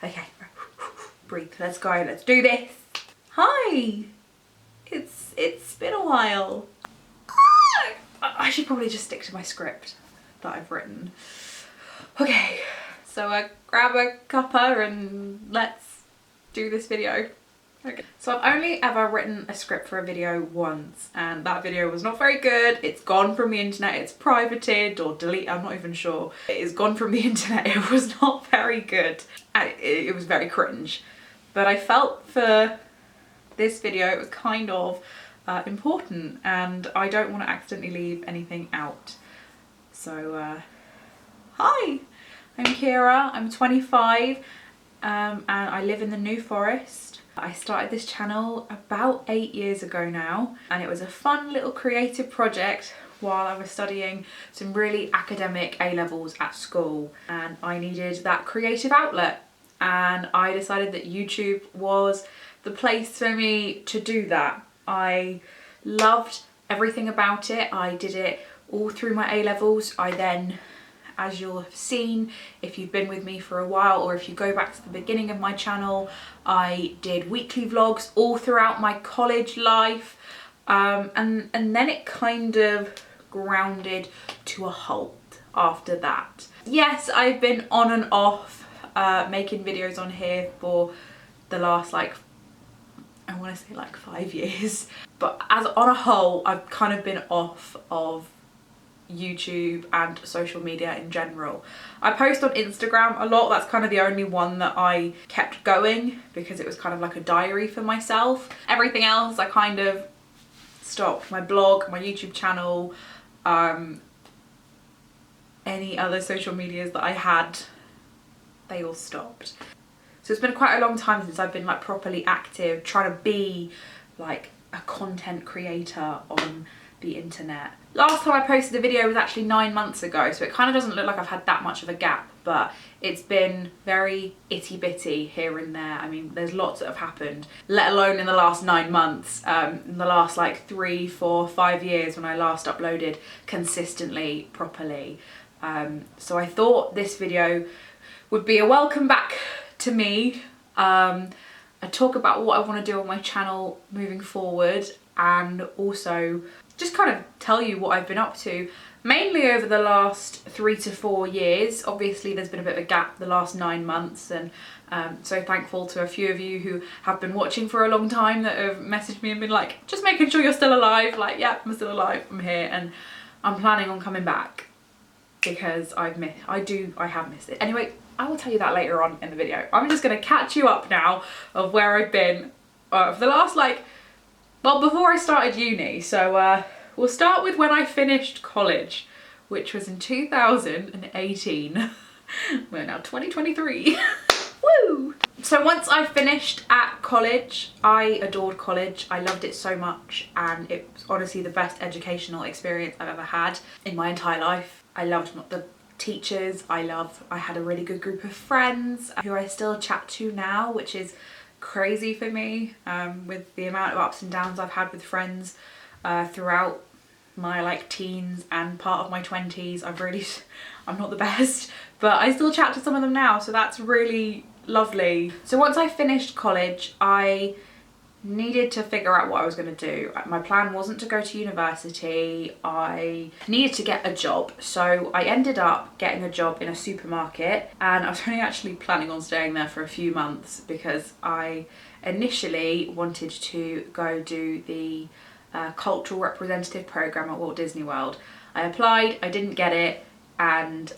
Okay, breathe, let's go, let's do this. Hi, it's been a while. I should probably just stick to my script that I've written. Okay, so grab a cuppa and let's do this video. Okay. So I've only ever written a script for a video once, and that video was not very good. It's gone from the internet, it's privated or deleted, I'm not even sure. It is gone from the internet, it was not very good. It was very cringe. But I felt for this video it was kind of important, and I don't want to accidentally leave anything out. So hi, I'm Ciara, I'm 25 and I live in the New Forest. I started this channel about 8 years ago now, and it was a fun little creative project while I was studying some really academic A-levels at school, and I needed that creative outlet, and I decided that YouTube was the place for me to do that. I loved everything about it. I did it all through my A-levels. I then, as you'll have seen if you've been with me for a while, or if you go back to the beginning of my channel, I did weekly vlogs all throughout my college life, and then it kind of grounded to a halt after that. Yes, I've been on and off making videos on here for the last I want to say 5 years, but as on a whole I've kind of been off of YouTube and social media in general. I post on Instagram a lot. That's kind of the only one that I kept going because it was kind of like a diary for myself. Everything else I kind of stopped. My blog, my YouTube channel, any other social medias that I had, they all stopped. So it's been quite a long time since I've been properly active trying to be a content creator on the internet. Last time I posted a video was actually 9 months ago, so it kind of doesn't look like I've had that much of a gap, but it's been very itty bitty here and there. I mean, there's lots that have happened, let alone in the last 9 months, in the last 3, 4, 5 years when I last uploaded consistently, properly. So I thought this video would be a welcome back to me, a talk about what I want to do on my channel moving forward, and also just kind of tell you what I've been up to, mainly over the last 3 to 4 years. Obviously there's been a bit of a gap the last 9 months, and so thankful to a few of you who have been watching for a long time that have messaged me and been like, just making sure you're still alive. Yeah, I'm still alive, I'm here, and I'm planning on coming back because I have missed it. Anyway, I will tell you that later on in the video. I'm just going to catch you up now of where I've been for the last before I started uni. So we'll start with when I finished college, which was in 2018. We're now 2023. Woo! So once I finished at college, I adored college. I loved it so much, and it was honestly the best educational experience I've ever had in my entire life. I loved the teachers. I had a really good group of friends who I still chat to now, which is crazy for me, with the amount of ups and downs I've had with friends throughout my teens and part of my 20s. I'm not the best, but I still chat to some of them now, so that's really lovely. So once I finished college, I needed to figure out what I was going to do. My plan wasn't to go to university. I needed to get a job, so I ended up getting a job in a supermarket, and I was only actually planning on staying there for a few months because I initially wanted to go do the cultural representative program at Walt Disney World. I applied, I didn't get it, and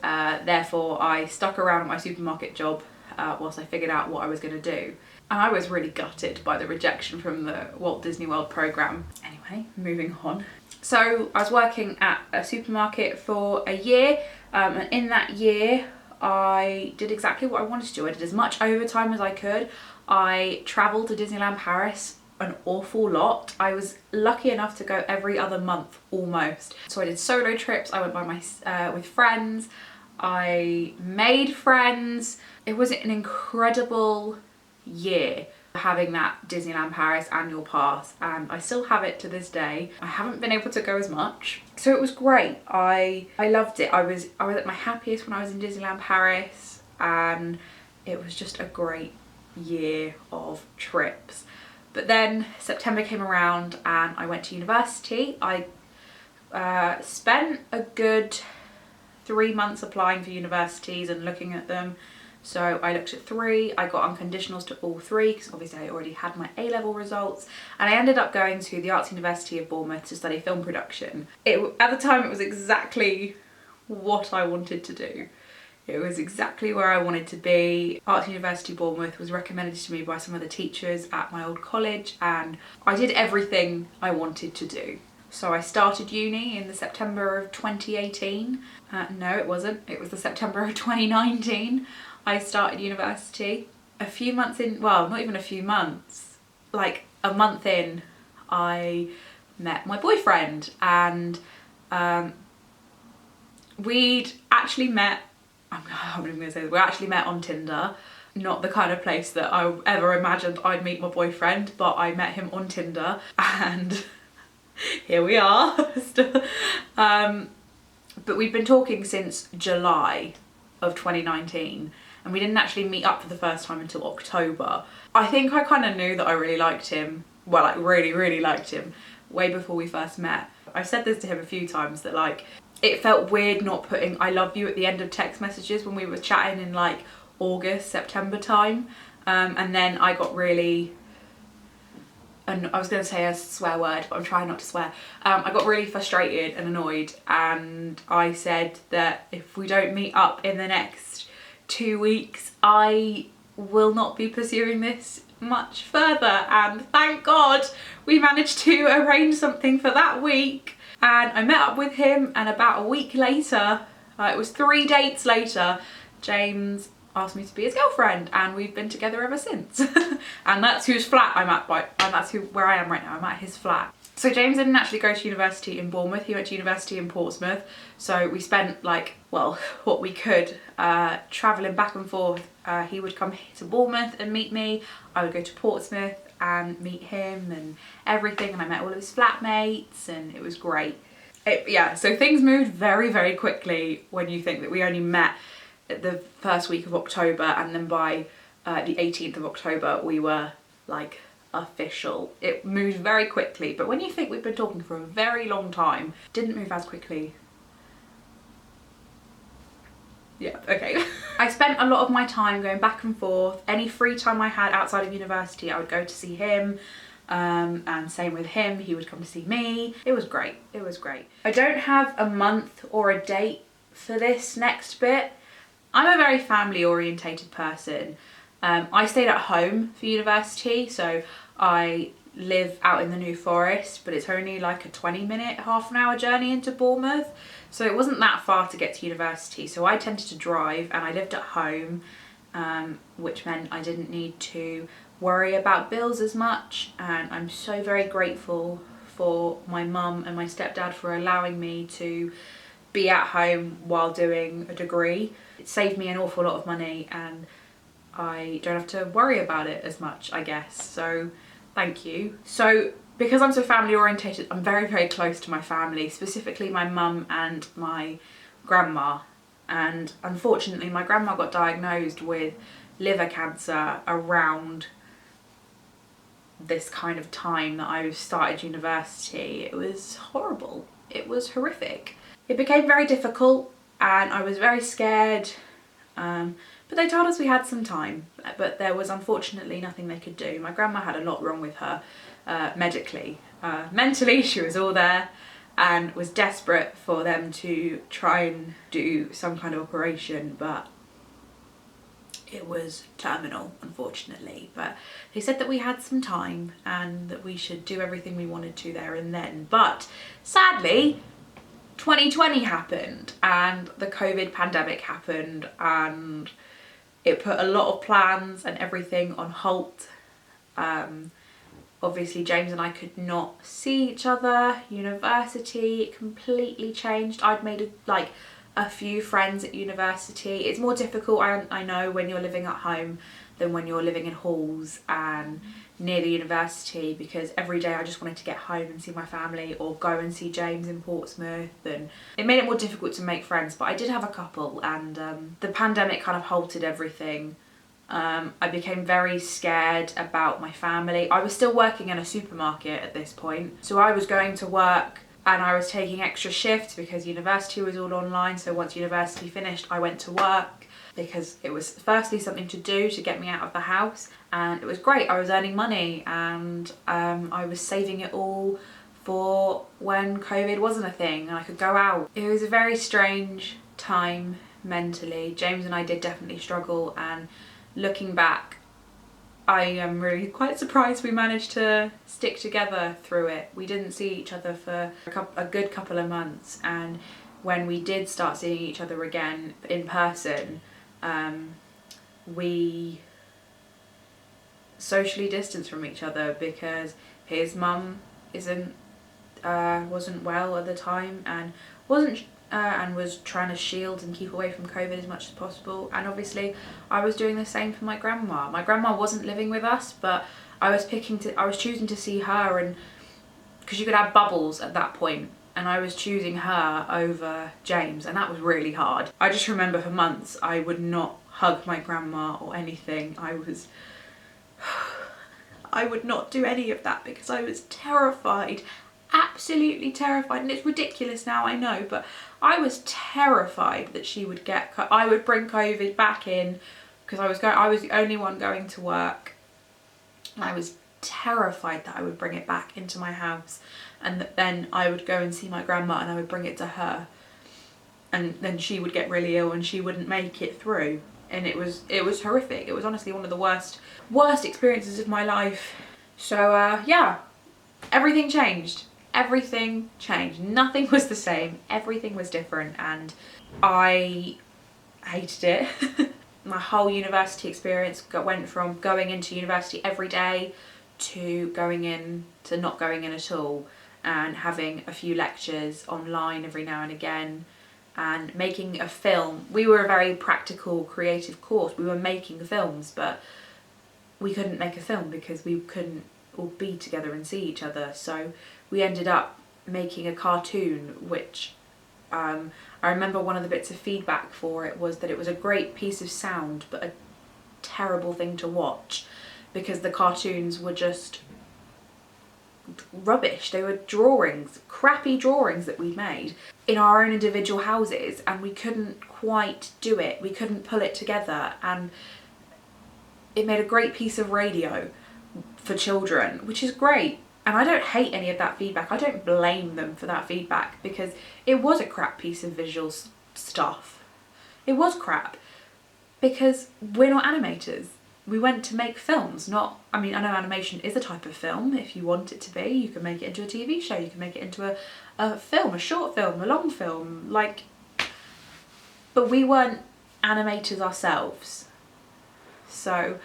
therefore I stuck around at my supermarket job whilst I figured out what I was going to do. And I was really gutted by the rejection from the Walt Disney World program. Anyway, moving on. So I was working at a supermarket for a year, and in that year I did exactly what I wanted to do. I did as much overtime as I could. I travelled to Disneyland Paris an awful lot. I was lucky enough to go every other month almost. So I did solo trips, I went by with friends, I made friends. It was an incredible year having that Disneyland Paris annual pass, and I still have it to this day. I haven't been able to go as much, so it was great. I loved it. I was at my happiest when I was in Disneyland Paris, and it was just a great year of trips. But then September came around and I went to university. I spent a good 3 months applying for universities and looking at them. So I looked at 3, I got unconditionals to all 3 because obviously I already had my A-level results, and I ended up going to the Arts University of Bournemouth to study film production. At the time it was exactly what I wanted to do. It was exactly where I wanted to be. Arts University Bournemouth was recommended to me by some of the teachers at my old college, and I did everything I wanted to do. So I started uni in the September of 2018. No, it wasn't. It was the September of 2019. I started university. A few months in, well, not even a few months, like a month in, I met my boyfriend, and we'd actually met, I'm not even gonna say this, we actually met on Tinder. Not the kind of place that I ever imagined I'd meet my boyfriend, but I met him on Tinder, and here we are. But we'd been talking since July of 2019, and we didn't actually meet up for the first time until October. I think I kind of knew that I really liked him, well, like really liked him, way before we first met. I've said this to him a few times, that like, it felt weird not putting I love you at the end of text messages when we were chatting in like August, September time. And then I got really, and I was going to say a swear word, but I'm trying not to swear. I got really frustrated and annoyed, and I said that if we don't meet up in the next 2 weeks, I will not be pursuing this much further. And thank God we managed to arrange something for that week. And I met up with him, and about a week later, it was 3 dates later, James asked me to be his girlfriend, and we've been together ever since. And that's whose flat I'm at, and that's where I am right now. I'm at his flat. So James didn't actually go to university in Bournemouth, he went to university in Portsmouth. So we spent like, well, what we could, travelling back and forth. He would come to Bournemouth and meet me, I would go to Portsmouth and meet him and everything, and I met all of his flatmates, and it was great. Yeah, so things moved very quickly when you think that we only met the first week of October, and then by the 18th of October we were like official. It moved very quickly, but when you think we've been talking for a very long time, it didn't move as quickly. Yeah, okay. I spent a lot of my time going back and forth. Any free time I had outside of university, I would go to see him, and same with him, he would come to see me. It was great, it was great. I don't have a month or a date for this next bit. I'm a very family orientated person. I stayed at home for university, so I live out in the New Forest, but it's only like a 20-minute, half an hour journey into Bournemouth. So it wasn't that far to get to university. So I tended to drive, and I lived at home, which meant I didn't need to worry about bills as much. And I'm so very grateful for my mum and my stepdad for allowing me to be at home while doing a degree. It saved me an awful lot of money, and I don't have to worry about it as much, I guess. So thank you. So because I'm so family orientated, I'm very close to my family, specifically my mum and my grandma. And unfortunately my grandma got diagnosed with liver cancer around this kind of time that I started university. It was horrible. It was horrific. It became very difficult, and I was very scared, but they told us we had some time, but there was unfortunately nothing they could do. My grandma had a lot wrong with her medically. Mentally she was all there, and was desperate for them to try and do some kind of operation, but it was terminal, unfortunately. But they said that we had some time and that we should do everything we wanted to there and then. But sadly 2020 happened, and the COVID pandemic happened, and it put a lot of plans and everything on halt. Obviously James and I could not see each other. University completely changed. I'd made a few friends at university. It's more difficult, I know, when you're living at home than when you're living in halls and near the university, because every day I just wanted to get home and see my family, or go and see James in Portsmouth, and it made it more difficult to make friends. But I did have a couple, and the pandemic kind of halted everything I became very scared about my family. I was still working in a supermarket at this point. So I was going to work and I was taking extra shifts because university was all online. So once university finished, I went to work because it was firstly something to do to get me out of the house. And it was great. I was earning money and I was saving it all for when COVID wasn't a thing and I could go out. It was a very strange time mentally. James and I did definitely struggle, and looking back, I am really quite surprised we managed to stick together through it. We didn't see each other for a good couple of months, and when we did start seeing each other again in person, we socially distanced from each other because his mum wasn't well at the time and was trying to shield and keep away from COVID as much as possible. And obviously I was doing the same for my grandma. My grandma wasn't living with us, but I was choosing to see her, and because you could have bubbles at that point, and I was choosing her over James, and that was really hard. I just remember for months I would not hug my grandma or anything. I would not do any of that because I was terrified, absolutely terrified. And it's ridiculous now, I know, but I was terrified that she would I would bring COVID back in because I was the only one going to work. And I was terrified that I would bring it back into my house, and that then I would go and see my grandma and I would bring it to her, and then she would get really ill and she wouldn't make it through. And it was horrific. It was honestly one of the worst experiences of my life. So yeah, everything changed. Everything changed. Nothing was the same. Everything was different, and I hated it. My whole university experience went from going into university every day to not going in at all, and having a few lectures online every now and again, and making a film. We were a very practical, creative course. We were making films, but we couldn't make a film because we couldn't all be together and see each other. So we ended up making a cartoon, which I remember one of the bits of feedback for it was that it was a great piece of sound, but a terrible thing to watch because the cartoons were just rubbish. They were drawings, crappy drawings that we made in our own individual houses, and we couldn't quite do it. We couldn't pull it together, and it made a great piece of radio for children, which is great. And I don't hate any of that feedback. I don't blame them for that feedback because it was a crap piece of visual stuff. It was crap because we're not animators. We went to make films, I know animation is a type of film if you want it to be. You can make it into a TV show, you can make it into a film, a short film, a long film, but we weren't animators ourselves. So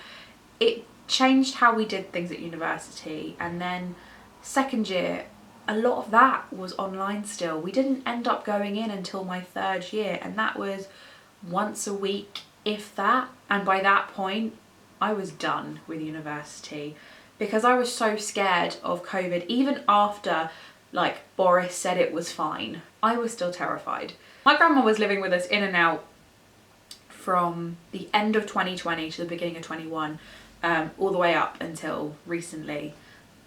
it changed how we did things at university, and then second year, a lot of that was online still. We didn't end up going in until my third year, and that was once a week, if that. And by that point, I was done with university because I was so scared of COVID. Even after Boris said it was fine, I was still terrified. My grandma was living with us in and out from the end of 2020 to the beginning of 21, all the way up until recently.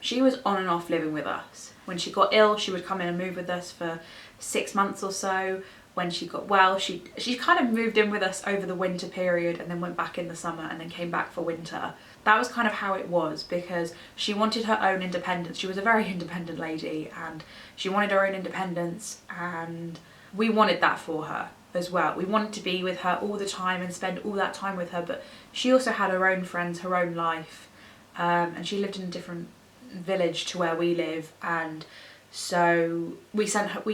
She was on and off living with us. When she got ill, she would come in and move with us for 6 months or so. When she got well, she kind of moved in with us over the winter period and then went back in the summer and then came back for winter. That was kind of how it was because she wanted her own independence. She was a very independent lady and she wanted her own independence, and we wanted that for her as well. We wanted to be with her all the time and spend all that time with her, but she also had her own friends, her own life, and she lived in a different village to where we live, and so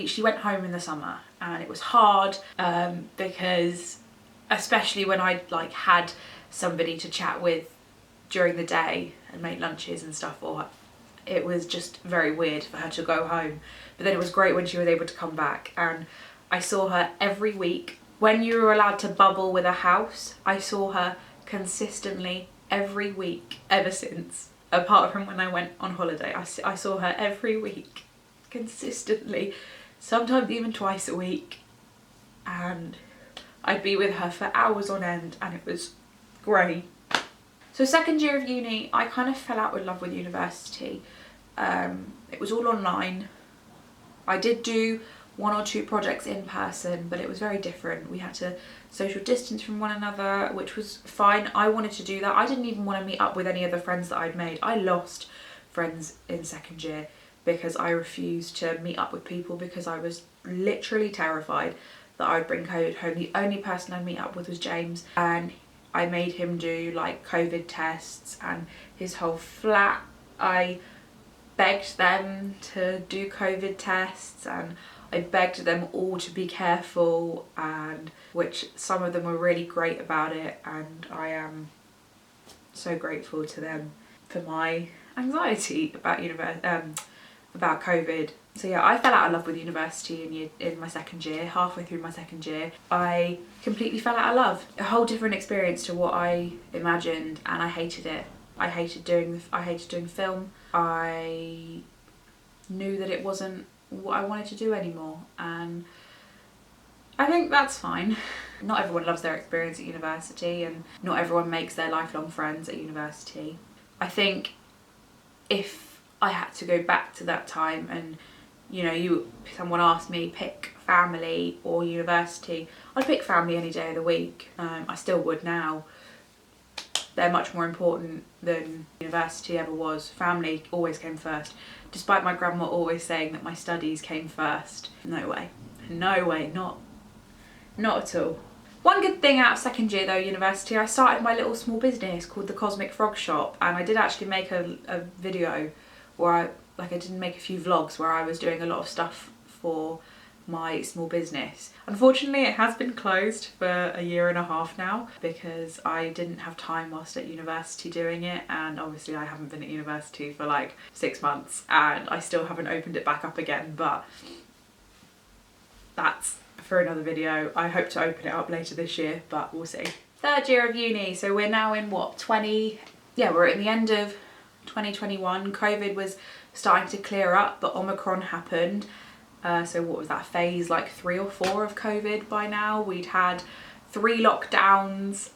she went home in the summer, and it was hard because especially when I had somebody to chat with during the day and make lunches and stuff for her, it was just very weird for her to go home. But then it was great when she was able to come back, and I saw her every week. When you were allowed to bubble with a house, I saw her consistently every week ever since, apart from when I went on holiday. I saw her every week consistently, sometimes even twice a week, and I'd be with her for hours on end, and it was great. So second year of uni, I kind of fell out with love with university. It was all online. I did do 1 or 2 projects in person, but it was very different. We had to social distance from one another, which was fine. I wanted to do that. I didn't even want to meet up with any of the friends that I'd made. I lost friends in second year because I refused to meet up with people because I was literally terrified that I would bring COVID home. The only person I'd meet up with was James, and I made him do like COVID tests, and his whole flat, I begged them to do COVID tests, and I begged them all to be careful, and which some of them were really great about it, and I am so grateful to them for my anxiety about about COVID. So yeah, I fell out of love with university in my second year. Halfway through my second year, I completely fell out of love. A whole different experience to what I imagined, and I hated it. I hated doing film. I knew that it wasn't what I wanted to do anymore, and I think that's fine. Not everyone loves their experience at university, and not everyone makes their lifelong friends at university. I think if I had to go back to that time and, you know, someone asked me pick family or university, I'd pick family any day of the week. I still would now. They're much more important than university ever was. Family always came first, despite my grandma always saying that my studies came first. No way, no way, not at all. One good thing out of second year though, university, I started my little small business called the Cosmic Frog Shop, and I did actually make a video where I did make a few vlogs where I was doing a lot of stuff for my small business. Unfortunately, it has been closed for 1.5 years now because I didn't have time whilst at university doing it, and obviously I haven't been at university for like 6 months, and I still haven't opened it back up again, but that's for another video. I hope to open it up later this year, but we'll see. Third year of uni, so we're now in what, we're at the end of 2021. COVID was starting to clear up, but Omicron happened. So what was that, phase like 3 or 4 of COVID by now? We'd had 3 lockdowns.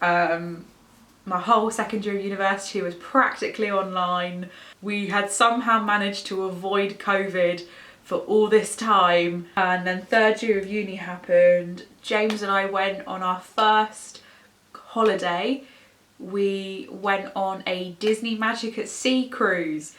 My whole second year of university was practically online. We had somehow managed to avoid COVID for all this time, and then third year of uni happened. James and I went on our first holiday. We went on a Disney Magic at Sea cruise,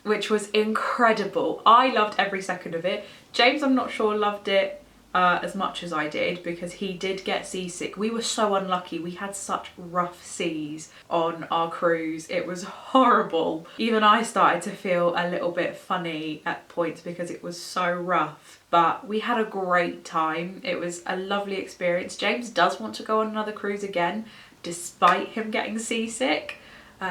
which was incredible. I loved every second of it. James, I'm not sure, loved it as much as I did because he did get seasick. We were so unlucky. We had such rough seas on our cruise. It was horrible. Even I started to feel a little bit funny at points because it was so rough. But we had a great time. It was a lovely experience. James does want to go on another cruise again, despite him getting seasick.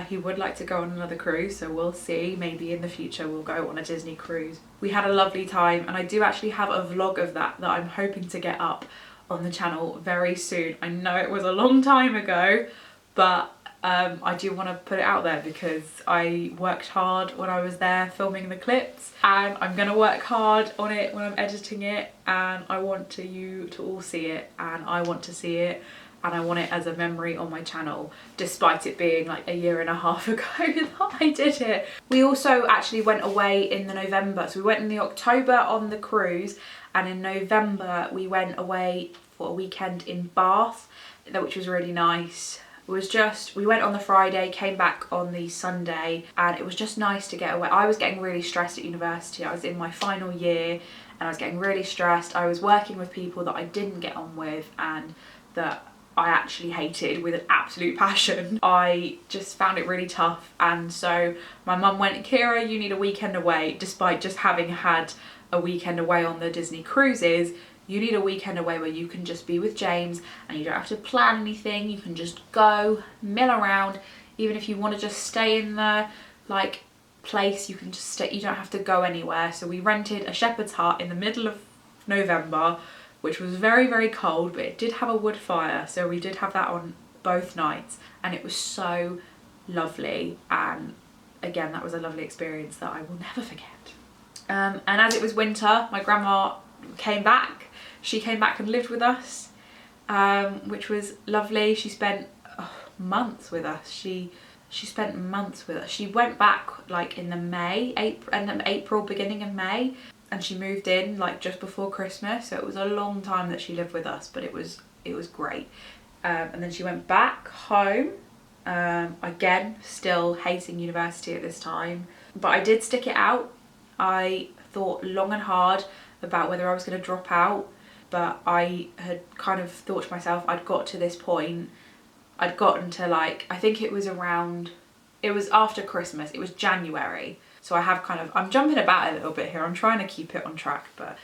He would like to go on another cruise, so we'll see. Maybe in the future we'll go on a Disney cruise. We had a lovely time, and I do actually have a vlog of that I'm hoping to get up on the channel very soon. I know it was a long time ago, but I do want to put it out there because I worked hard when I was there filming the clips, and I'm going to work hard on it when I'm editing it, and I want you to all see it, and I want to see it. And I want it as a memory on my channel, despite it being like 1.5 years ago that I did it. We also actually went away in the November. So we went in the October on the cruise, and in November we went away for a weekend in Bath, which was really nice. It was just, we went on the Friday, came back on the Sunday, and it was just nice to get away. I was getting really stressed at university. I was in my final year and I was getting really stressed. I was working with people that I didn't get on with and that I actually hated with an absolute passion. I just found it really tough, and so my mum went, Ciara, you need a weekend away. Despite just having had a weekend away on the Disney cruises, you need a weekend away where you can just be with James and you don't have to plan anything. You can just go mill around. Even if you want to just stay in the like place, you can just stay. You don't have to go anywhere. So we rented a shepherd's hut in the middle of November, which was very, very cold, but it did have a wood fire, so we did have that on both nights, and it was so lovely. And again, that was a lovely experience that I will never forget. And as it was winter, my grandma came back. She came back and lived with us, which was lovely. She spent months with us. She spent months with us. She went back like in the April, beginning of May, and she moved in like just before Christmas. So it was a long time that she lived with us, but it was great. And then she went back home. Again, still hating university at this time, but I did stick it out. I thought long and hard about whether I was going to drop out, but I had kind of thought to myself, I'd got to this point. I'd gotten to like, I think it was after Christmas, it was January. So I'm jumping about a little bit here. I'm trying to keep it on track, but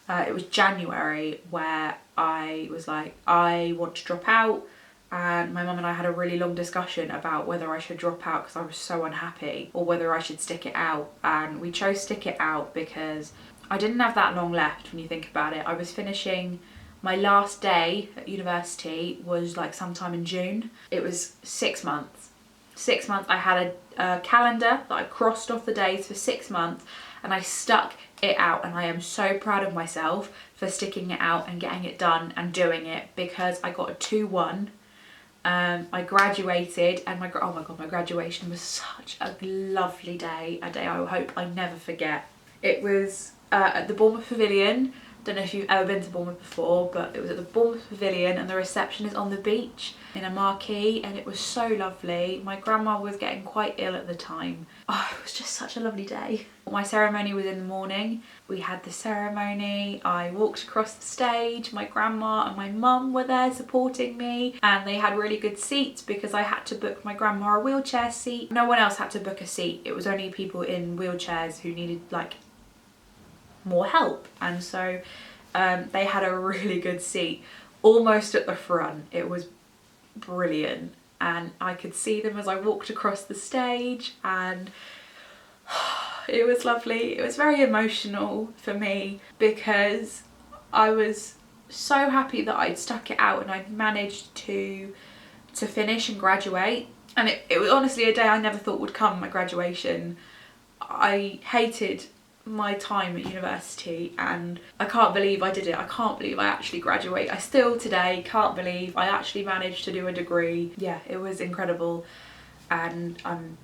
it was January where I was like, I want to drop out. And my mum and I had a really long discussion about whether I should drop out because I was so unhappy, or whether I should stick it out. And we chose stick it out because I didn't have that long left when you think about it. I was finishing, my last day at university was like sometime in June. It was 6 months. 6 months. I had a calendar that I crossed off the days for 6 months, and I stuck it out, and I am so proud of myself for sticking it out and getting it done and doing it, because I got a 2-1. I graduated, and oh my god, my graduation was such a lovely day, a day I hope I never forget. It was at the Bournemouth Pavilion. Don't know if you've ever been to Bournemouth before, but it was at the Bournemouth Pavilion, and the reception is on the beach in a marquee, and it was so lovely. My grandma was getting quite ill at the time. Oh, it was just such a lovely day. My ceremony was in the morning. We had the ceremony, I walked across the stage, my grandma and my mum were there supporting me, and they had really good seats because I had to book my grandma a wheelchair seat. No one else had to book a seat. It was only people in wheelchairs who needed like more help, and so they had a really good seat almost at the front. It was brilliant, and I could see them as I walked across the stage, and it was lovely. It was very emotional for me because I was so happy that I'd stuck it out and I'd managed to finish and graduate. And it was honestly a day I never thought would come, my graduation. I hated my time at university, and I can't believe I did it. I can't believe I actually graduate. I still today can't believe I actually managed to do a degree. Yeah, it was incredible, and I'm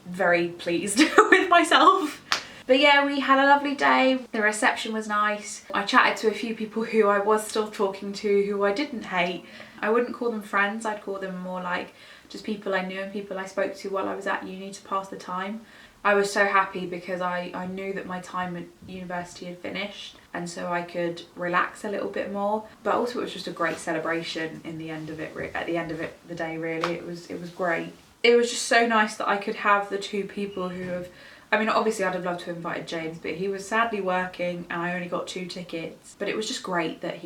very pleased with myself. But yeah, we had a lovely day. The reception was nice. I chatted to a few people who I was still talking to, who I didn't hate. I wouldn't call them friends, I'd call them more like just people I knew and people I spoke to while I was at uni to pass the time. I was so happy because I knew that my time at university had finished, and so I could relax a little bit more. But also it was just a great celebration in the end of it, at the end of it, the day really. It was great. It was just so nice that I could have the two people who have, I mean obviously I'd have loved to have invited James, but he was sadly working and I only got 2 tickets. But it was just great that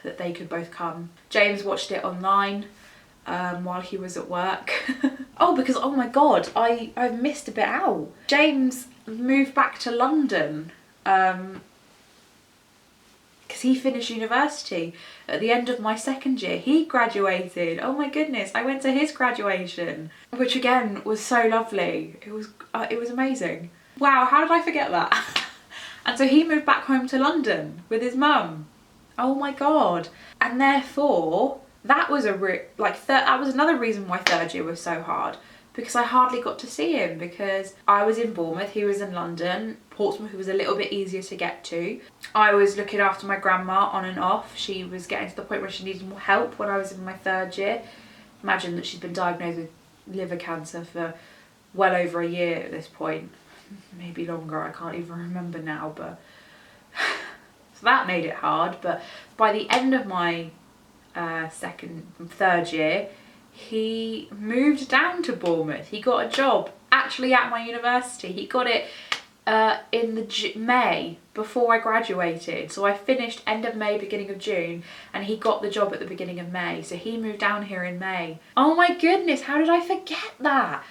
that they could both come. James watched it online while he was at work. Oh, because oh my god, I've missed a bit out. James moved back to London because he finished university at the end of my 2nd year. He graduated. Oh my goodness, I went to his graduation, which again was so lovely. It was amazing. Wow, how did I forget that? And so he moved back home to London with his mum. Oh my god. And therefore that was that was another reason why 3rd year was so hard, because I hardly got to see him because I was in Bournemouth, he was in London. Portsmouth was a little bit easier to get to. I was looking after my grandma on and off. She was getting to the point where she needed more help when I was in my 3rd year. Imagine that she's been diagnosed with liver cancer for well over a year at this point. Maybe longer, I can't even remember now, but so that made it hard. But by the end of my 3rd year, he moved down to Bournemouth. He got a job actually at my university. He got it in the May before I graduated. So I finished end of May, beginning of June, and he got the job at the beginning of May. So he moved down here in May. Oh my goodness, how did I forget that?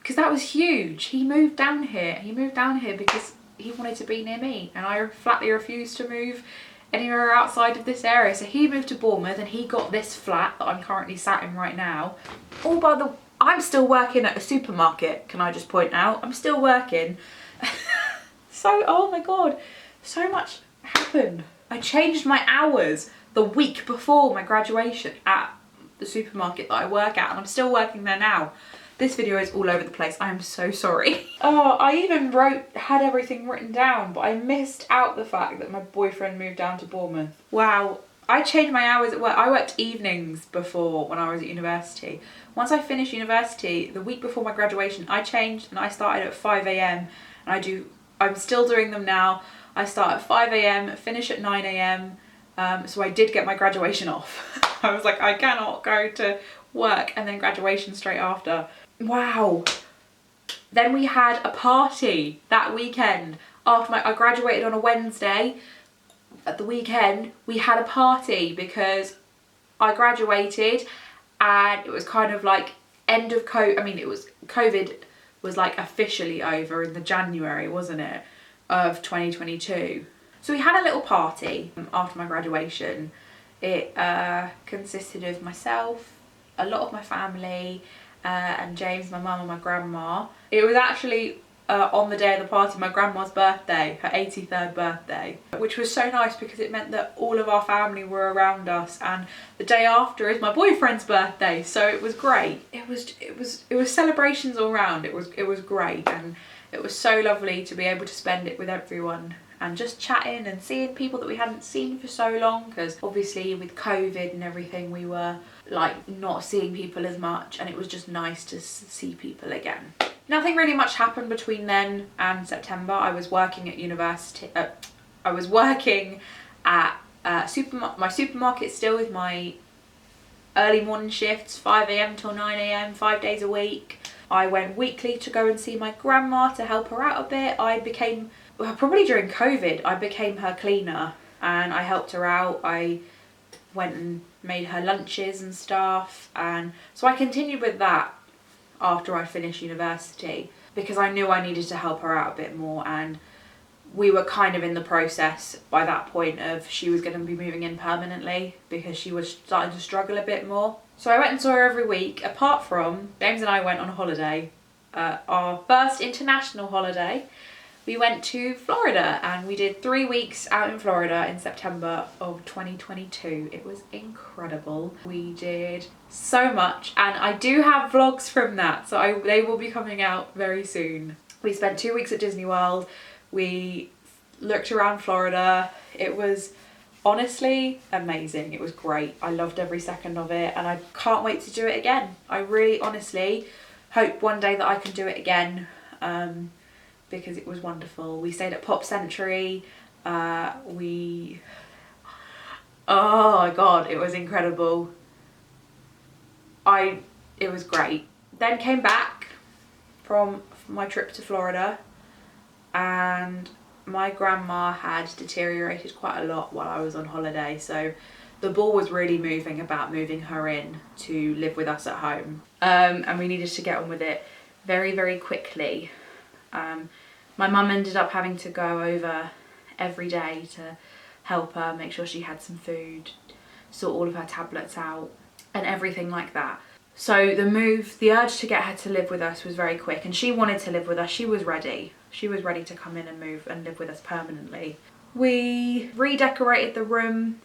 Because that was huge. He moved down here. He moved down here because he wanted to be near me, and I flatly refused to move anywhere outside of this area. So he moved to Bournemouth and he got this flat that I'm currently sat in right now. I'm still working at a supermarket, can I just point out? I'm still working. So, oh my god, so much happened. I changed my hours the week before my graduation at the supermarket that I work at, and I'm still working there now. This video is all over the place. I am so sorry. Oh, I even had everything written down, but I missed out the fact that my boyfriend moved down to Bournemouth. Wow. I changed my hours at work. I worked evenings before when I was at university. Once I finished university, the week before my graduation, I changed and I started at 5 AM. And I'm still doing them now. I start at 5 AM, finish at 9 AM. So I did get my graduation off. I was like, I cannot go to work and then graduation straight after. Wow. Then we had a party that weekend. After I graduated on a Wednesday, at the weekend we had a party because I graduated and it was kind of like end of COVID was like officially over in the January, wasn't it, of 2022. So we had a little party after my graduation. It consisted of myself, a lot of my family, and James, my mum and my grandma. It was actually on the day of the party, my grandma's birthday, her 83rd birthday, which was so nice because it meant that all of our family were around us, and the day after is my boyfriend's birthday, so it was great. It was celebrations all round. It was great, and it was so lovely to be able to spend it with everyone and just chatting and seeing people that we hadn't seen for so long, because obviously with COVID and everything we were like not seeing people as much, and it was just nice to see people again. Nothing really much happened between then and September. I was working at university. I was working at my supermarket still with my early morning shifts, 5 AM till 9 AM, 5 days a week. I went weekly to go and see my grandma to help her out a bit. Probably during COVID, I became her cleaner and I helped her out. I went and made her lunches and stuff, and so I continued with that after I finished university because I knew I needed to help her out a bit more, and we were kind of in the process by that point of she was going to be moving in permanently because she was starting to struggle a bit more. So I went and saw her every week, apart from James and I went on a holiday, our first international holiday. We went to Florida and we did 3 weeks out in Florida in September of 2022. It was incredible. We did so much, and I do have vlogs from that, so they will be coming out very soon. We spent 2 weeks at Disney World. We looked around Florida. It was honestly amazing. It was great. I loved every second of it and I can't wait to do it again. I really honestly hope one day that I can do it again. Because it was wonderful. We stayed at Pop Century. Oh my god, it was incredible. It was great. Then came back from my trip to Florida, and my grandma had deteriorated quite a lot while I was on holiday, so the ball was really moving about moving her in to live with us at home. And we needed to get on with it very, very quickly. My mum ended up having to go over every day to help her, make sure she had some food, sort all of her tablets out and everything like that. So the urge to get her to live with us was very quick, and she wanted to live with us. She was ready. She was ready to come in and move and live with us permanently. We redecorated her room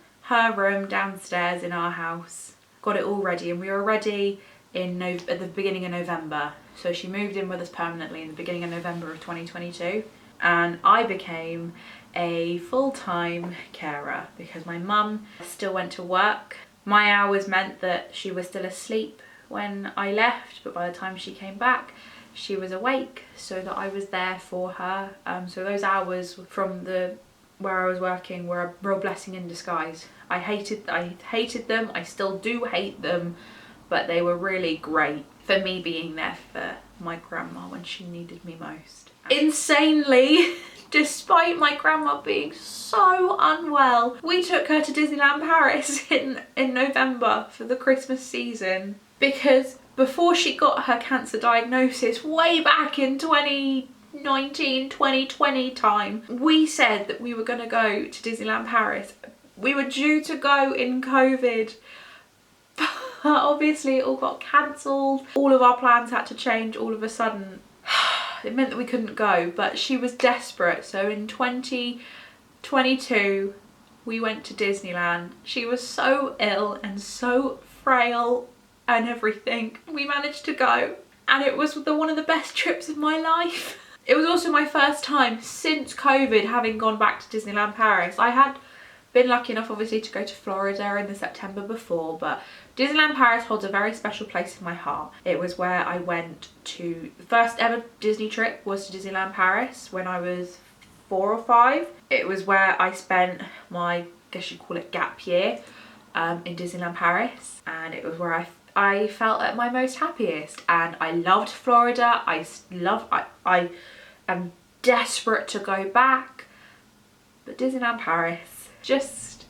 downstairs in our house, got it all ready, and we were ready at the beginning of November. So she moved in with us permanently in the beginning of November of 2022, and I became a full-time carer because my mum still went to work. My hours meant that she was still asleep when I left, but by the time she came back she was awake, so that I was there for her. So those hours from where I was working were a real blessing in disguise. I hated them, I still do hate them, but they were really great for me being there for my grandma when she needed me most. Insanely, despite my grandma being so unwell, we took her to Disneyland Paris in November for the Christmas season, because before she got her cancer diagnosis way back in 2019, 2020 time, we said that we were going to go to Disneyland Paris. We were due to go in COVID. Obviously it all got cancelled. All of our plans had to change all of a sudden. It meant that we couldn't go, but she was desperate. So in 2022 we went to Disneyland. She was so ill and so frail and everything. We managed to go, and it was one of the best trips of my life. It was also my first time since COVID having gone back to Disneyland Paris. I had been lucky enough obviously to go to Florida in the September before, but Disneyland Paris holds a very special place in my heart. It was where I went to, the first ever Disney trip was to Disneyland Paris when I was 4 or 5. It was where I spent my, I guess you'd call it, gap year in Disneyland Paris, and it was where I felt at my most happiest, and I loved Florida. I am desperate to go back, but Disneyland Paris just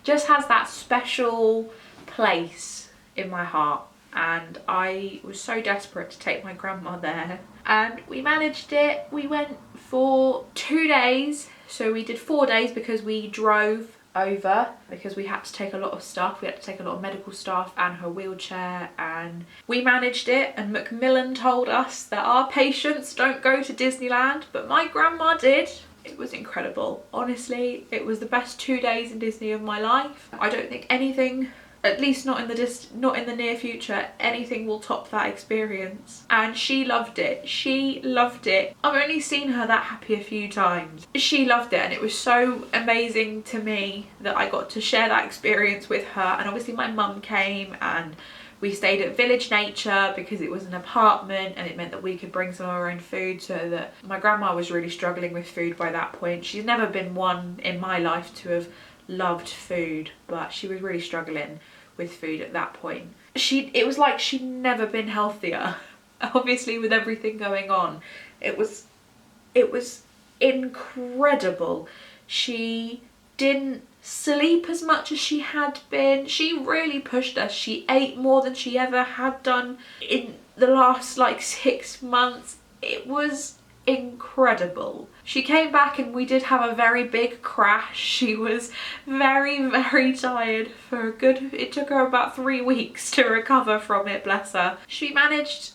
has that special place in my heart, and I was so desperate to take my grandma there, and we managed it. We went for 2 days, so we did 4 days because we drove over, because we had to take a lot of stuff. We had to take a lot of medical stuff and her wheelchair, and we managed it. And Macmillan told us that our patients don't go to Disneyland, but my grandma did. It was incredible. Honestly, it was the best 2 days in Disney of my life. I don't think anything, at least not in the near future, anything will top that experience. And she loved it. She loved it. I've only seen her that happy a few times. She loved it, and it was so amazing to me that I got to share that experience with her. And obviously my mum came, and we stayed at Village Nature because it was an apartment, and it meant that we could bring some of our own food, so that my grandma was really struggling with food by that point. She's never been one in my life to have loved food, but she was really struggling with food at that point. It was like she'd never been healthier. Obviously with everything going on, it was incredible. She didn't sleep as much as she had been. She really pushed us. She ate more than she ever had done in the last like 6 months. It was incredible. She came back and we did have a very big crash. She was very, very tired for a good, it took her about 3 weeks to recover from it, bless her. She managed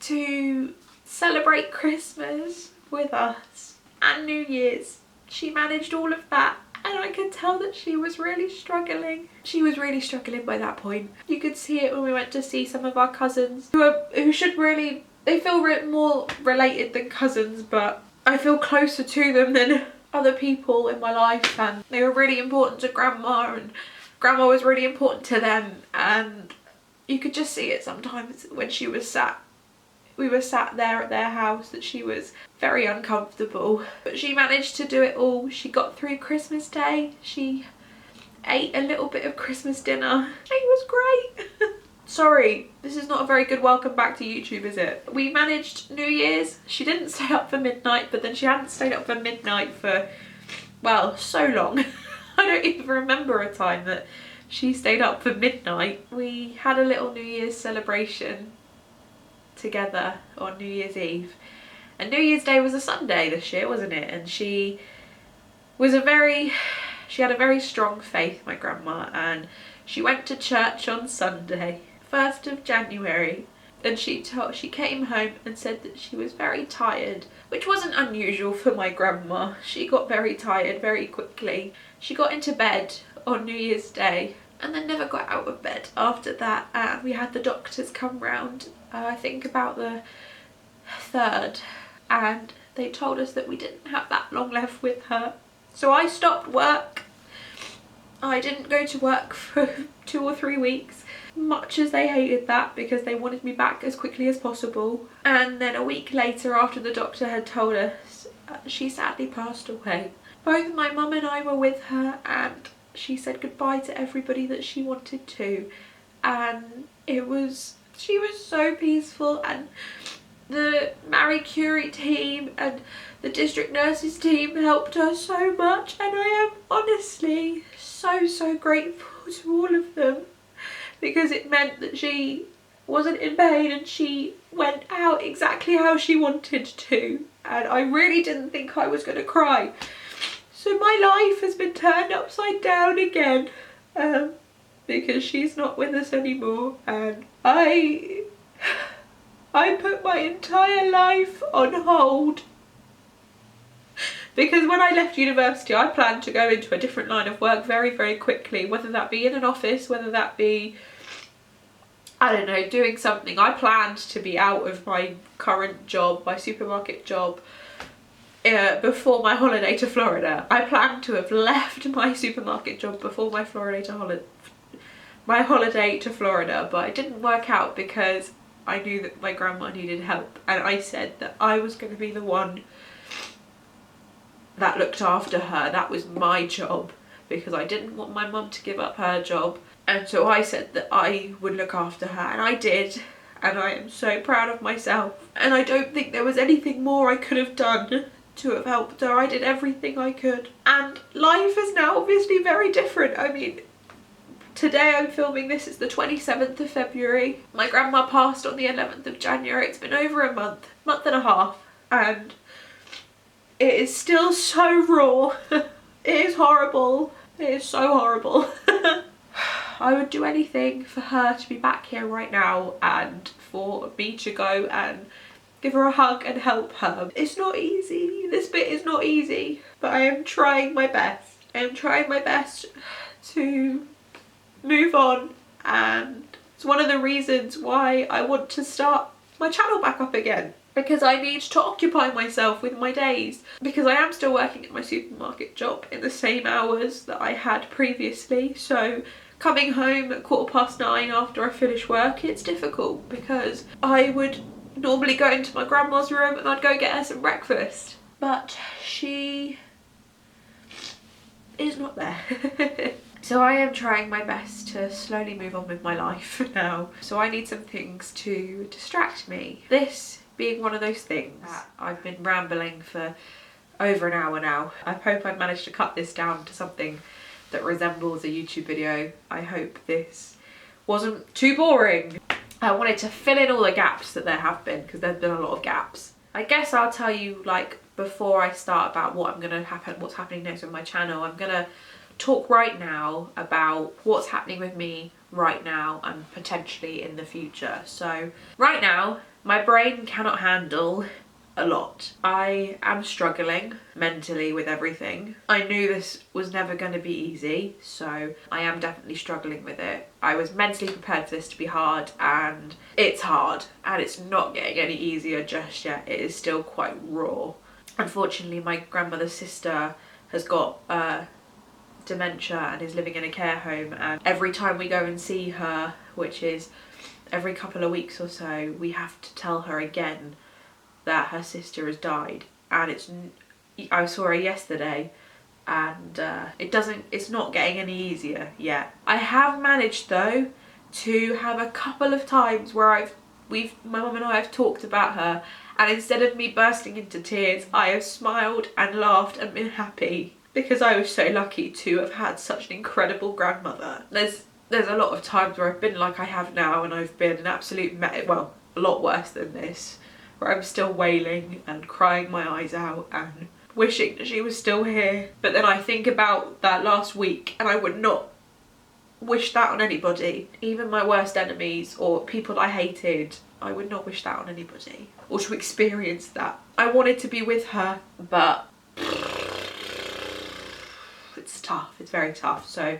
to celebrate Christmas with us and New Year's. She managed all of that, and I could tell that she was really struggling. She was really struggling by that point. You could see it when we went to see some of our cousins who should really, they feel more related than cousins, but I feel closer to them than other people in my life, and they were really important to grandma, and grandma was really important to them, and you could just see it sometimes when we were sat there at their house, that she was very uncomfortable. But she managed to do it all. She got through Christmas Day. She ate a little bit of Christmas dinner. It was great. Sorry, this is not a very good welcome back to YouTube, is it? We managed New Year's. She didn't stay up for midnight, but then she hadn't stayed up for midnight for, well, so long. I don't even remember a time that she stayed up for midnight. We had a little New Year's celebration together on New Year's Eve. And New Year's Day was a Sunday this year, wasn't it? And she had a very strong faith, my grandma, and she went to church on Sunday, 1st of January, and she came home and said that she was very tired, which wasn't unusual for my grandma. She got very tired very quickly. She got into bed on New Year's Day and then never got out of bed after that. We had the doctors come round, I think about the 3rd, and they told us that we didn't have that long left with her. So I stopped work. I didn't go to work for 2 or 3 weeks, much as they hated that because they wanted me back as quickly as possible. And then a week later, after the doctor had told us, she sadly passed away. Both my mum and I were with her, and she said goodbye to everybody that she wanted to, and she was so peaceful. And the Marie Curie team and the district nurses team helped her so much, and I am honestly so grateful to all of them, because it meant that she wasn't in pain and she went out exactly how she wanted to, and I really didn't think I was going to cry. So my life has been turned upside down again, because she's not with us anymore, and I put my entire life on hold Because when I left university, I planned to go into a different line of work very, very quickly, whether that be in an office, whether that be, I don't know, doing something. I planned to be out of my current job, my supermarket job, before my holiday to Florida. I planned to have left my supermarket job before my holiday to Florida, but it didn't work out because I knew that my grandma needed help, and I said that I was going to be the one that looked after her. That was my job, because I didn't want my mum to give up her job, and so I said that I would look after her, and I did, and I am so proud of myself, and I don't think there was anything more I could have done to have helped her. I did everything I could, and life is now obviously very different. I mean, today I'm filming this, it's the 27th of February. My grandma passed on the 11th of January. It's been over a month and a half, and it is still so raw. It is horrible. It is so horrible. I would do anything for her to be back here right now and for me to go and give her a hug and help her. It's not easy. This bit is not easy, but I am trying my best. I am trying my best to move on, and it's one of the reasons why I want to start my channel back up again, because I need to occupy myself with my days, because I am still working at my supermarket job in the same hours that I had previously. So coming home at 9:15 after I finish work, it's difficult, because I would normally go into my grandma's room and I'd go get her some breakfast, but she is not there. So I am trying my best to slowly move on with my life now. So I need some things to distract me. This being one of those things. I've been rambling for over an hour now. I hope I've managed to cut this down to something that resembles a YouTube video. I hope this wasn't too boring. I wanted to fill in all the gaps that there have been, because there's been a lot of gaps. I guess I'll tell you, like, before I start about what's happening next with my channel. I'm gonna talk right now about what's happening with me right now and potentially in the future. So right now, my brain cannot handle a lot. I am struggling mentally with everything. I knew this was never going to be easy, so I am definitely struggling with it. I was mentally prepared for this to be hard, and it's hard, and it's not getting any easier just yet. It is still quite raw. Unfortunately, my grandmother's sister has got dementia and is living in a care home, and every time we go and see her, which is every couple of weeks or so, we have to tell her again that her sister has died. And I saw her yesterday, and it's not getting any easier yet. I have managed though to have a couple of times where my mum and I have talked about her, and instead of me bursting into tears, I have smiled and laughed and been happy, because I was so lucky to have had such an incredible grandmother. There's a lot of times where I've been like I have now, and I've been an absolute well, a lot worse than this, where I'm still wailing and crying my eyes out and wishing that she was still here. But then I think about that last week, and I would not wish that on anybody. Even my worst enemies or people I hated, I would not wish that on anybody, or to experience that. I wanted to be with her, but it's tough. It's very tough. So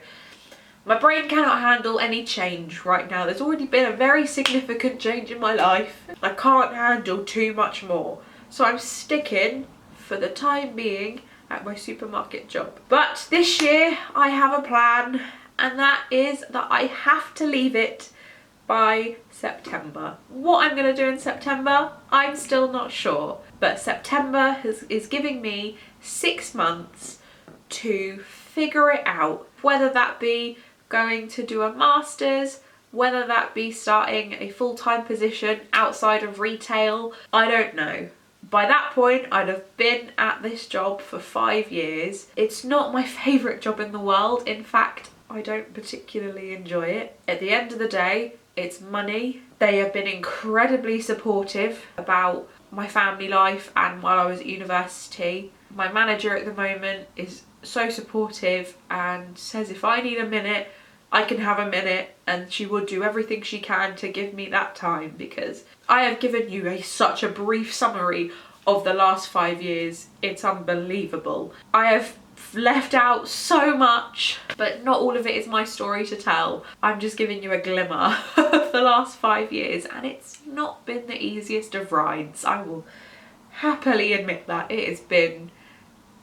my brain cannot handle any change right now. There's already been a very significant change in my life. I can't handle too much more. So I'm sticking, for the time being, at my supermarket job. But this year I have a plan, and that is that I have to leave it by September. What I'm going to do in September, I'm still not sure. But September is giving me 6 months to figure it out. Whether that be going to do a master's, whether that be starting a full-time position outside of retail, I don't know. By that point, I'd have been at this job for 5 years. It's not my favourite job in the world. In fact, I don't particularly enjoy it. At the end of the day, it's money. They have been incredibly supportive about my family life and while I was at university. My manager at the moment is so supportive and says if I need a minute, I can have a minute, and she will do everything she can to give me that time, because I have given you such a brief summary of the last 5 years. It's unbelievable. I have left out so much, but not all of it is my story to tell. I'm just giving you a glimmer of the last 5 years, and it's not been the easiest of rides. I will happily admit that. It has been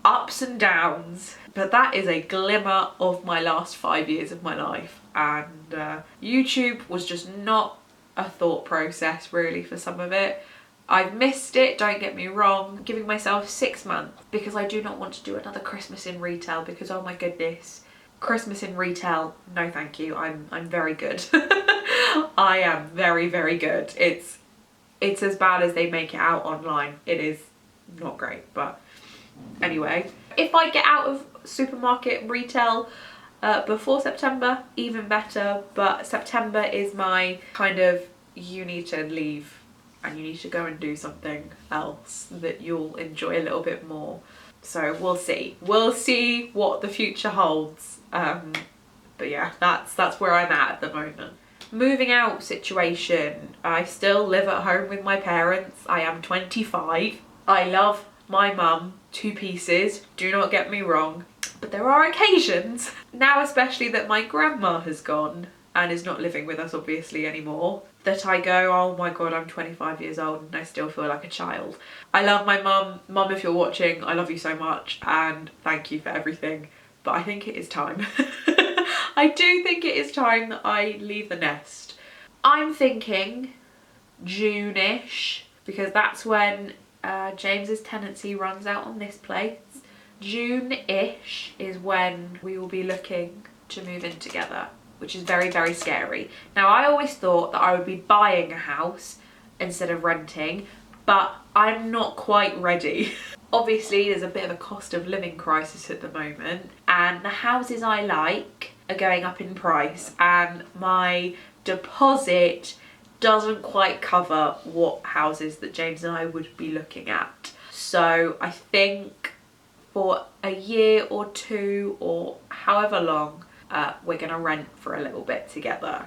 ups and downs, but that is a glimmer of my last 5 years of my life. And YouTube was just not a thought process really for some of it. I've missed it, don't get me wrong. I'm giving myself 6 months because I do not want to do another Christmas in retail, because oh my goodness, Christmas in retail, no thank you. I'm very good. I am very, very good. It's as bad as they make it out online. It is not great, but anyway. If I get out of supermarket and retail before September, even better, but September is my kind of, you need to leave and you need to go and do something else that you'll enjoy a little bit more. So we'll see. We'll see what the future holds. But yeah, that's where I'm at the moment. Moving out situation. I still live at home with my parents. I am 25. I love my mum to pieces, do not get me wrong. But there are occasions, now especially that my grandma has gone and is not living with us obviously anymore, that I go, oh my god, I'm 25 years old and I still feel like a child. I love my mum. Mum, if you're watching, I love you so much and thank you for everything. But I think it is time. I do think it is time that I leave the nest. I'm thinking June-ish, because that's when James's tenancy runs out on this place. June-ish is when we will be looking to move in together, which is very, very scary. Now, I always thought that I would be buying a house instead of renting, but I'm not quite ready. Obviously, there's a bit of a cost of living crisis at the moment, and the houses I like are going up in price, and my deposit doesn't quite cover what houses that James and I would be looking at. So I think for a year or two or however long, we're gonna rent for a little bit together,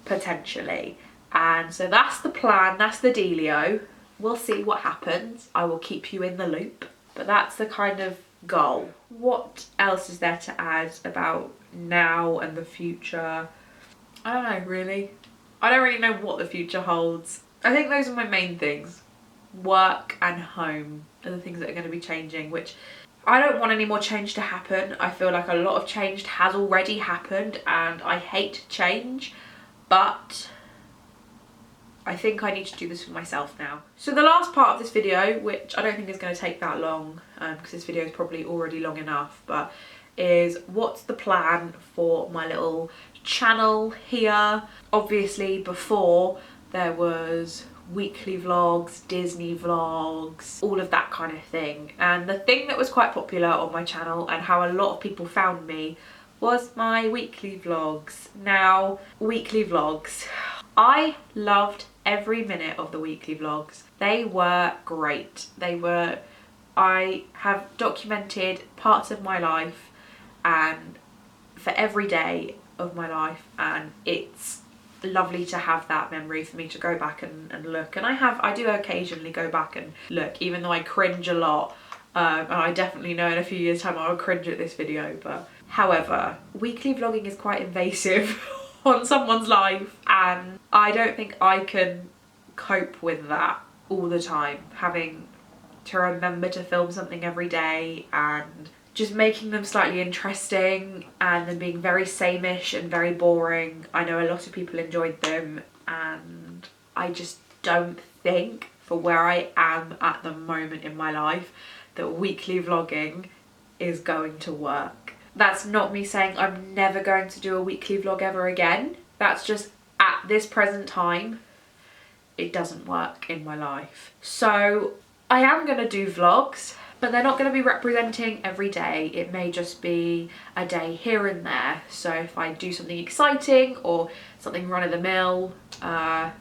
potentially. And so that's the plan, that's the dealio. We'll see what happens. I will keep you in the loop, but that's the kind of goal. What else is there to add about now and the future? I don't know, really. I don't really know what the future holds. I think those are my main things. Work and home are the things that are going to be changing, which I don't want any more change to happen. I feel like a lot of change has already happened and I hate change, but I think I need to do this for myself now. So the last part of this video, which I don't think is going to take that long, because this video is probably already long enough, but is what's the plan for my little channel here. Obviously before there was weekly vlogs, Disney vlogs, all of that kind of thing. And the thing that was quite popular on my channel and how a lot of people found me was my weekly vlogs. Now, weekly vlogs, I loved every minute of the weekly vlogs. They were great. I have documented parts of my life and for every day of my life, and it's lovely to have that memory for me to go back and look. And I do occasionally go back and look, even though I cringe a lot, and I definitely know in a few years time I'll cringe at this video. But however, weekly vlogging is quite invasive on someone's life, and I don't think I can cope with that all the time, having to remember to film something every day and just making them slightly interesting and then being very sameish and very boring. I know a lot of people enjoyed them, and I just don't think, for where I am at the moment in my life, that weekly vlogging is going to work. That's not me saying I'm never going to do a weekly vlog ever again. That's just at this present time, it doesn't work in my life. So I am going to do vlogs, but they're not going to be representing every day. It may just be a day here and there. So if I do something exciting or something run-of-the-mill, I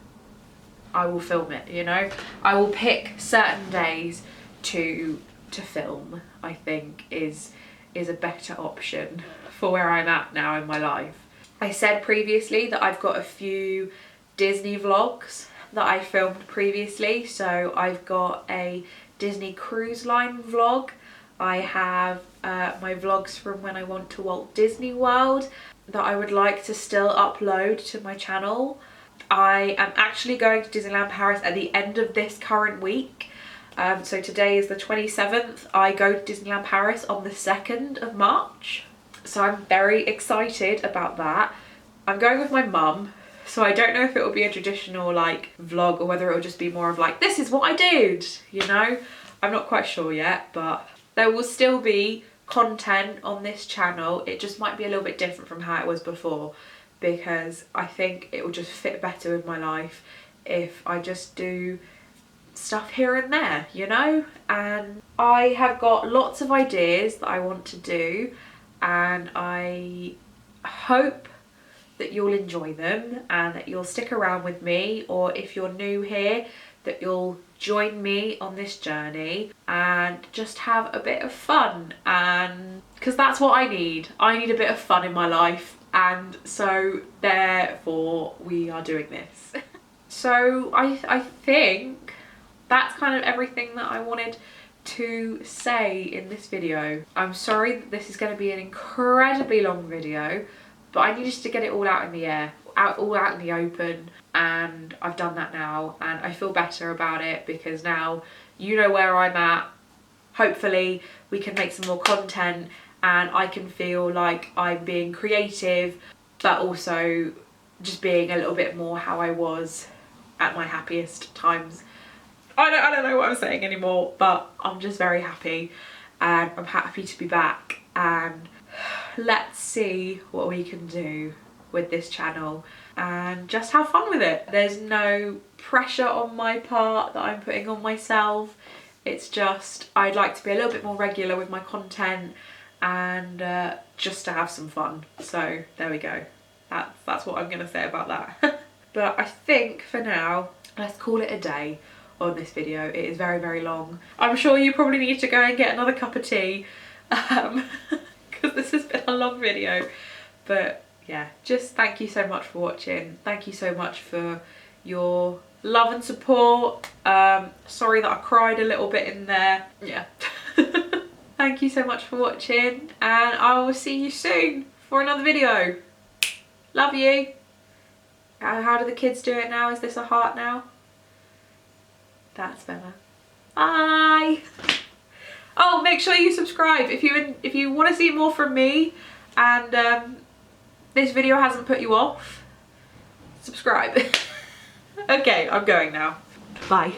will film it, you know. I will pick certain days to film, I think is a better option for where I'm at now in my life. I said previously that I've got a few Disney vlogs that I filmed previously. So I've got a Disney Cruise Line vlog. I have my vlogs from when I went to Walt Disney World that I would like to still upload to my channel. I am actually going to Disneyland Paris at the end of this current week. So today is the 27th. I go to Disneyland Paris on the 2nd of March. So I'm very excited about that. I'm going with my mum, so I don't know if it will be a traditional like vlog or whether it will just be more of like, this is what I did, you know? I'm not quite sure yet, but there will still be content on this channel. It just might be a little bit different from how it was before, because I think it will just fit better with my life if I just do stuff here and there, you know? And I have got lots of ideas that I want to do, and I hope that you'll enjoy them and that you'll stick around with me, or if you're new here, that you'll join me on this journey and just have a bit of fun. And because that's what I need a bit of fun in my life, and so therefore we are doing this. So I think that's kind of everything that I wanted to say in this video. I'm sorry that this is going to be an incredibly long video, but I needed to get it all out in the air, all out in the open, and I've done that now, and I feel better about it because now you know where I'm at. Hopefully we can make some more content and I can feel like I'm being creative, but also just being a little bit more how I was at my happiest times. I don't know what I'm saying anymore, but I'm just very happy, and I'm happy to be back, and let's see what we can do with this channel and just have fun with it. There's no pressure on my part that I'm putting on myself. It's just I'd like to be a little bit more regular with my content and just to have some fun. So there we go. That's what I'm gonna say about that. But I think for now, let's call it a day on this video. It is very, very long. I'm sure you probably need to go and get another cup of tea because this has been a long video. But yeah, just thank you so much for watching. Thank you so much for your love and support. Sorry that I cried a little bit in there. Yeah. Thank you so much for watching, and I will see you soon for another video. Love you. How do the kids do it now? Is this a heart now? That's better. Bye. Oh, make sure you subscribe if you want to see more from me, and this video hasn't put you off. Subscribe. Okay, I'm going now. Bye.